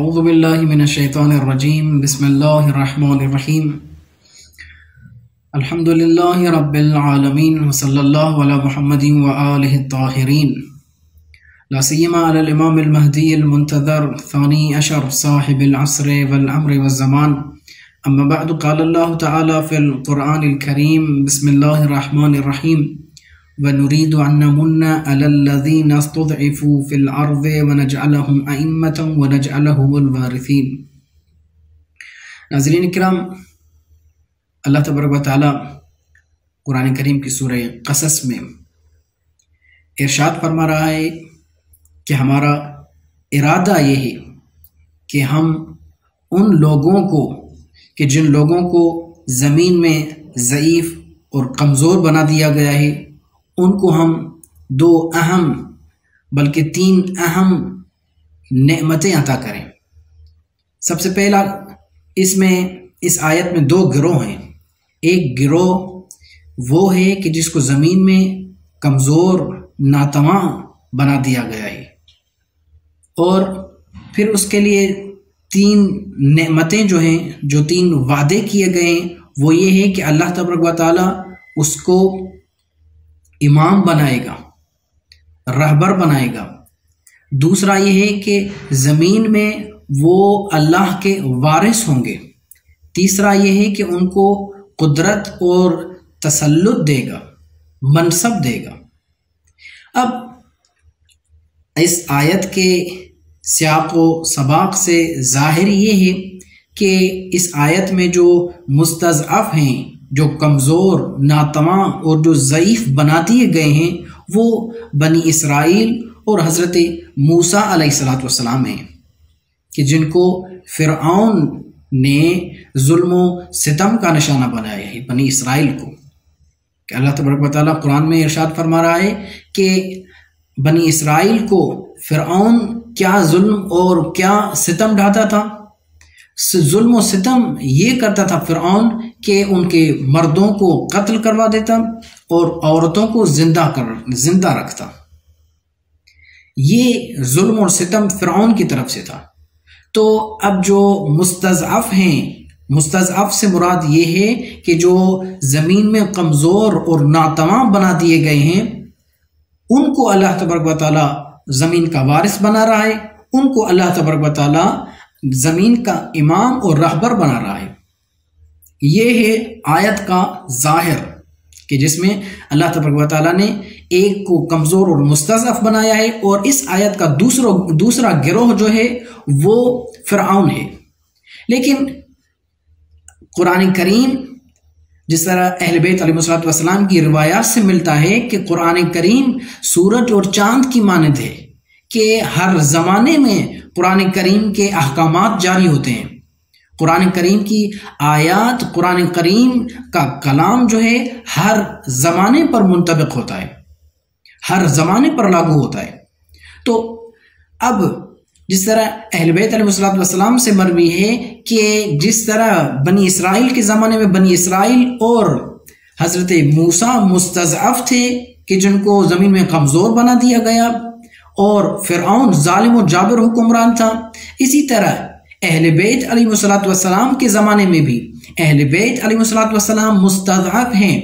اعوذ باللہ من الشیطان الرجیم بسم اللہ الرحمن الرحیم الحمد للہ رب العالمین وصلی اللہ علی محمد وآلہ الطاہرین لا سیما علی الامام المہدی المنتظر ثانی عشر صاحب العصر والامر والزمان اما بعد قال اللہ تعالی فی القرآن الکریم بسم اللہ الرحمن الرحیم وَنُرِيدُ أَن نَّمُنَّ عَلَى الَّذِينَ اسْتُضْعِفُوا فِي الْأَرْضِ وَنَجْعَلَهُمْ أَئِمَّةً وَنَجْعَلَهُمُ الْوَارِثِينَ۔ ناظرین اکرام، اللہ تبارک و تعالی قرآن کریم کی سورہ قصص میں ارشاد فرما رہا ہے کہ ہمارا ارادہ یہ ہے کہ ہم ان لوگوں کو کہ جن لوگوں کو زمین میں ضعیف اور کمزور بنا دیا گیا ہے، ان کو ہم دو اہم بلکہ تین اہم نعمتیں عطا کریں۔ سب سے پہلا اس آیت میں دو گروہ ہیں۔ ایک گروہ وہ ہے کہ جس کو زمین میں کمزور ناتواں بنا دیا گیا ہے، اور پھر اس کے لیے تین نعمتیں جو ہیں، جو تین وعدے کیے گئے ہیں، وہ یہ ہے کہ اللہ تبارک و تعالی اس کو امام بنائے گا، رہبر بنائے گا۔ دوسرا یہ ہے کہ زمین میں وہ اللہ کے وارث ہوں گے۔ تیسرا یہ ہے کہ ان کو قدرت اور تسلط دے گا، منصب دے گا۔ اب اس آیت کے سیاق و سباق سے ظاہر یہ ہے کہ اس آیت میں جو مستضعف ہیں، جو کمزور، ناتواں اور جو ضعیف بنا دیے گئے ہیں، وہ بنی اسرائیل اور حضرت موسیٰ علیہ السلام ہیں، کہ جن کو فرعون نے ظلم و ستم کا نشانہ بنایا ہے، بنی اسرائیل کو۔ کہ اللہ تبارک و تعالیٰ قرآن میں ارشاد فرما رہا ہے کہ بنی اسرائیل کو فرعون کیا ظلم اور کیا ستم ڈھاتا تھا۔ ظلم و ستم یہ کرتا تھا فرعون کہ ان کے مردوں کو قتل کروا دیتا اور عورتوں کو زندہ رکھتا۔ یہ ظلم اور ستم فرعون کی طرف سے تھا۔ تو اب جو مستضعف ہیں، مستضعف سے مراد یہ ہے کہ جو زمین میں کمزور اور ناتواں بنا دیے گئے ہیں، ان کو اللہ تبارک و تعالی زمین کا وارث بنا رہا ہے، ان کو اللہ تبارک و تعالی زمین کا امام اور رہبر بنا رہا ہے۔ یہ ہے آیت کا ظاہر، کہ جس میں اللہ تبارک و تعالیٰ نے ایک کو کمزور اور مستضعف بنایا ہے، اور اس آیت کا دوسرا گروہ جو ہے وہ فرعون ہے۔ لیکن قرآن کریم جس طرح اہل بیت علیہ السلام کی روایات سے ملتا ہے کہ قرآن کریم سورج اور چاند کی مانند ہے، کہ ہر زمانے میں قرآن کریم کے احکامات جاری ہوتے ہیں۔ قرآن کریم کی آیات، قرآن کریم کا کلام جو ہے ہر زمانے پر منطبق ہوتا ہے، ہر زمانے پر لاگو ہوتا ہے۔ تو اب جس طرح اہل بیت علیہ السلام سے مروی ہے کہ جس طرح بنی اسرائیل کے زمانے میں بنی اسرائیل اور حضرت موسیٰ مستضعف تھے، کہ جن کو زمین میں کمزور بنا دیا گیا، اور فرعون ظالم و جابر حکمران تھا، اسی طرح اہل بیت علیہ السلام کے زمانے میں بھی اہل بیت علیہ السلام مستضعف ہیں،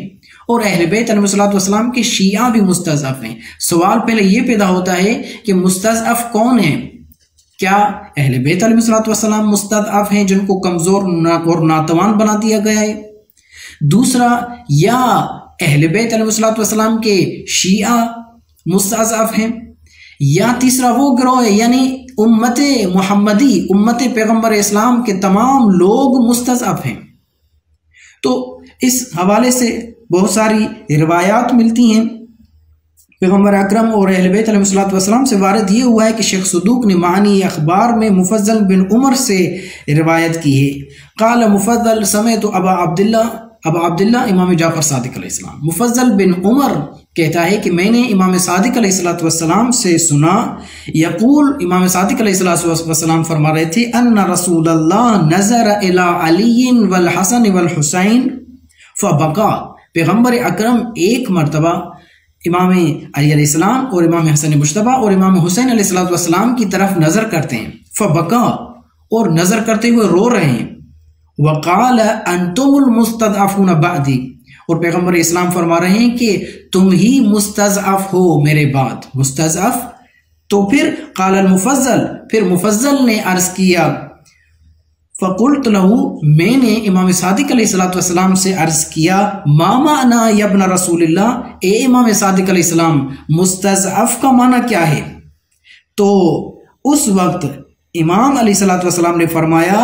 اور اہل بیت علیہ السلام کے شیعہ بھی مستضعف ہیں۔ سوال پہلے یہ پیدا ہوتا ہے کہ مستضعف کون ہیں؟ کیا اہل بیت علیہ السلام مستضعف ہیں جن کو کمزور اور ناتوان بنا دیا گیا ہے؟ دوسرا، یا اہل بیت علیہ السلام کے شیعہ مستضعف ہیں؟ یا تیسرا وہ گروہ ہے، یعنی امت محمدی، امت پیغمبر اسلام کے تمام لوگ مستضعف ہیں؟ تو اس حوالے سے بہت ساری روایات ملتی ہیں۔ پیغمبر اکرم اور اہل بیت علیہ السلام سے وارد یہ ہوا ہے کہ شیخ صدوق نے معانی اخبار میں مفضل بن عمر سے روایت کی ہے۔ قال مفضل سمعت ابا عبداللہ امام جعفر صادق علیہ السلام۔ مفضل بن عمر کہتا ہے کہ میں نے امام صادق علیہ السلام سے سنا، یقول، امام صادق علیہ السلام فرما رہے تھے، ان رسول اللہ نظر الی علی والحسن والحسین فبقا، پیغمبر اکرم ایک مرتبہ امام علی علیہ السلام اور امام حسن مجتبی اور امام حسین علیہ السلام کی طرف نظر کرتے ہیں، فبقا، اور نظر کرتے ہوئے رو رہے ہیں. وقال انتم المستضعفون بعدی، اور پیغمبر اسلام فرما رہے ہیں کہ تم ہی مستضعف ہو میرے بعد. مستضعف تو پھر قال المفضل، پھر مفضل نے عرض کیا فقلت له، میں نے امام صادق علیہ السلام سے عرض کیا ما معنی یا ابن رسول اللہ، اے امام صادق علیہ السلام مستضعف کا معنی کیا ہے؟ تو اس وقت امام علیہ السلام نے فرمایا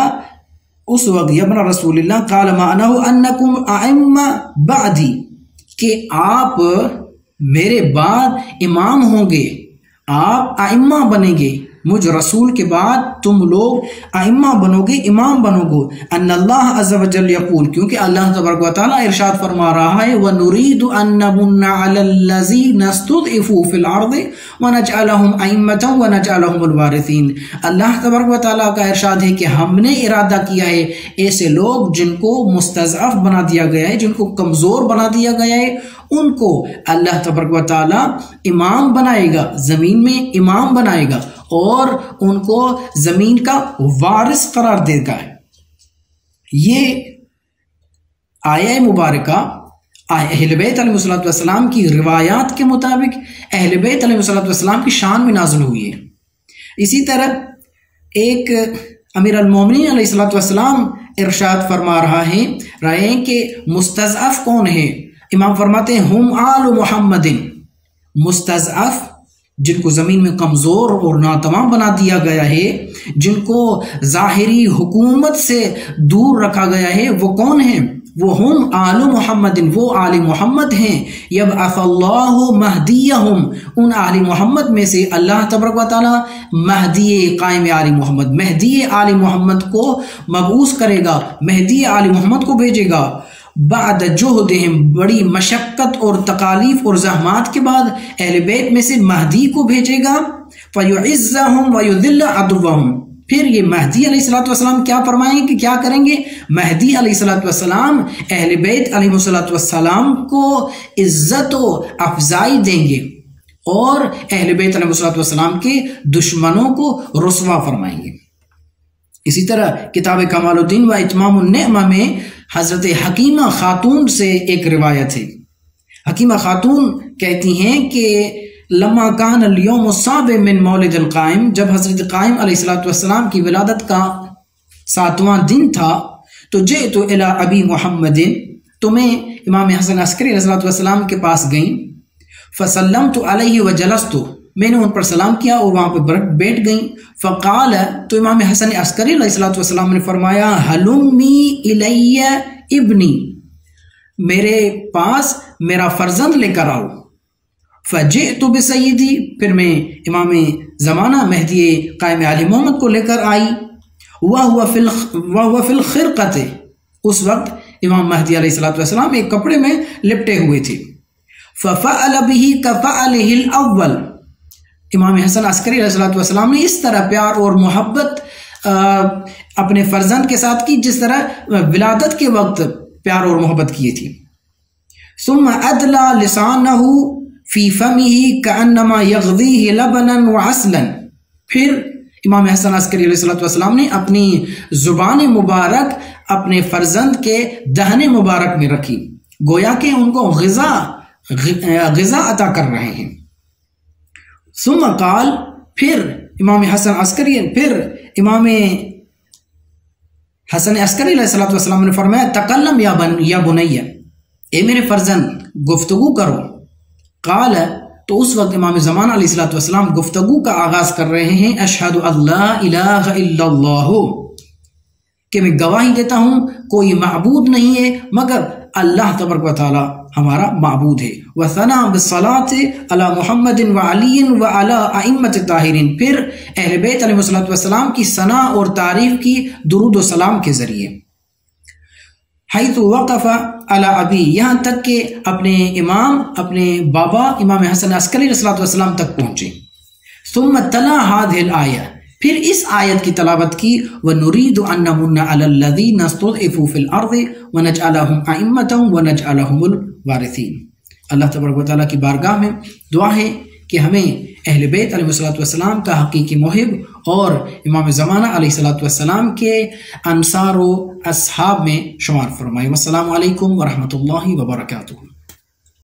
اس وقت یا ابن رسول اللہ قال معنی انکم ائمہ بعدی، کہ آپ میرے بعد امام ہوں گے، آپ ائمہ بنیں گے، مجھ رسول کے بعد تم لوگ ائمہ بنو گے، امام بنو گے. ان اللہ عز و جل یقول، کیونکہ اللہ تبارک و تعالیٰ ارشاد فرما رہا ہے وَنُرِيدُ أَن نَّمُنَّ عَلَى الَّذِينَ اسْتُضْعِفُوا فِي الْأَرْضِ وَنَجْعَلَهُمْ أَئِمَّةً وَنَجْعَلَهُمُ الْوَارِثِينَ. اللہ تبارک و تعالیٰ کا ارشاد ہے کہ ہم نے ارادہ کیا ہے ایسے لوگ جن کو مستضعف بنا دیا گیا ہے، جن کو کمزور بنا دیا گیا ہے، ان کو اللہ تبارک و تعالیٰ امام بنائے گا، زمین میں امام بنائے گا اور ان کو زمین کا وارث قرار دے گا. یہ آیہ مبارکہ اہل بیت علیہ السلام کی روایات کے مطابق اہل بیت علیہ السلام کی شان میں نازل ہوئی ہے. اسی طرح ایک امیر المومنین علیہ السلام ارشاد فرما رہا ہے کہ مستضعف کون ہے؟ امام فرماتے ہیں ہم آل محمد، مستضعف جن کو زمین میں کمزور اور ناتواں بنا دیا گیا ہے، جن کو ظاہری حکومت سے دور رکھا گیا ہے، وہ کون ہیں؟ وہ ہم آل محمد، وہ آل محمد ہیں. یبعث اللہ مہدیہم، ان آل محمد میں سے اللہ تبارک و تعالیٰ مہدی قائم آل محمد، مہدی آل محمد کو مبعوث کرے گا، مہدی آل محمد کو بھیجے گا. بعد جہدہم، بڑی مشقت اور تکالیف اور زحمات کے بعد اہل بیت میں سے مہدی کو بھیجے گا. فیعزہم ویذل عدوہم، پھر یہ مہدی علیہ السلام کیا فرمائیں کہ کیا کریں گے؟ مہدی علیہ السلام اہل بیت علیہ السلام کو عزت و افزائی دیں گے اور اہل بیت علیہ السلام کے دشمنوں کو رسوا فرمائیں گے. اسی طرح کتاب کمال الدین و اتمام النعمہ میں حضرت حکیمہ خاتون سے ایک روایت ہے. حکیمہ خاتون کہتی ہیں کہ لما کان الیوم السابع من مولد القائم، جب حضرت قائم علیہ السلام کی ولادت کا 7واں دن تھا، تو جئت الی ابی محمد، تو میں امام حسن عسکری علیہ السلام کے پاس گئیں. فسلمت علیہ وجلست، میں نے ان پر سلام کیا اور وہاں پہ بیٹھ گئیں. فقال، تو امام حسن عسکری علیہ السلام نے فرمایا ہلمی الی ابنی، میرے پاس میرا فرزند لے کر آؤ. فجئت بسیدی، پھر میں امام زمانہ مہدی قائم علی محمد کو لے کر آئی. وَهُوَ فِي الْخِرْقَةِ، اس وقت امام مہدی علیہ السلام ایک کپڑے میں لپٹے ہوئے تھے. فَفَعَلَ بِهِ كَفَعَلِهِ الْأَوَّلِ، امام حسن عسکری علیہ السلام نے اس طرح پیار اور محبت اپنے فرزند کے ساتھ کی جس طرح ولادت کے وقت پیار اور محبت کیے تھی. ثم ادلا لسانہ فی فمہ کانما یغذیہ لبنا وعسلا، پھر امام حسن عسکری علیہ السلام نے اپنی زبان مبارک اپنے فرزند کے دہن مبارک میں رکھی، گویا کہ ان کو غذا عطا کر رہے ہیں. ثم قال، پھر امام حسن عسکری علیہ السلام نے فرمایا تکلم یا بنی، اے میرے فرزند گفتگو کرو. قال، تو اس وقت امام زمان علیہ السلام گفتگو کا آغاز کر رہے ہیں اشہد اللہ الہ الا اللہ، کہ میں گواہی دیتا ہوں کوئی معبود نہیں ہے مگر اللہ تبارک و تعالی ہمارا معبود ہے. وثنا بالصلاۃ علی محمد وعلی وعلی ائمۃ الطاہرین، پھر اہل بیت علیہ السلام کی ثنا اور تعریف کی درود و سلام کے ذریعے. حیث وقف علی ابی، یہاں تک کہ اپنے بابا امام حسن عسکری علیہ السلام تک پہنچے. ثم تلا هذه الآیہ، پھر اس آیت کی تلاوت کی وَنُرِيدُ أَن نَّمُنَّ عَلَى الَّذِينَ اسْتُضْعِفُوا فِي الْأَرْضِ وَنَجْعَلَهُمْ أَئِمَّةً وَنَجْعَلَهُمُ الْوَارِثِينَ. اللہ تبارک و تعالیٰ کی بارگاہ میں دعا ہے کہ ہمیں اہل بیت علیہ الصلوۃ والسلام کا حقیقی محب اور امام زمانہ علیہ الصلوۃ والسلام کے انصار و اصحاب میں شمار فرمائے۔ والسلام علیکم ورحمۃ اللہ وبرکاتہ۔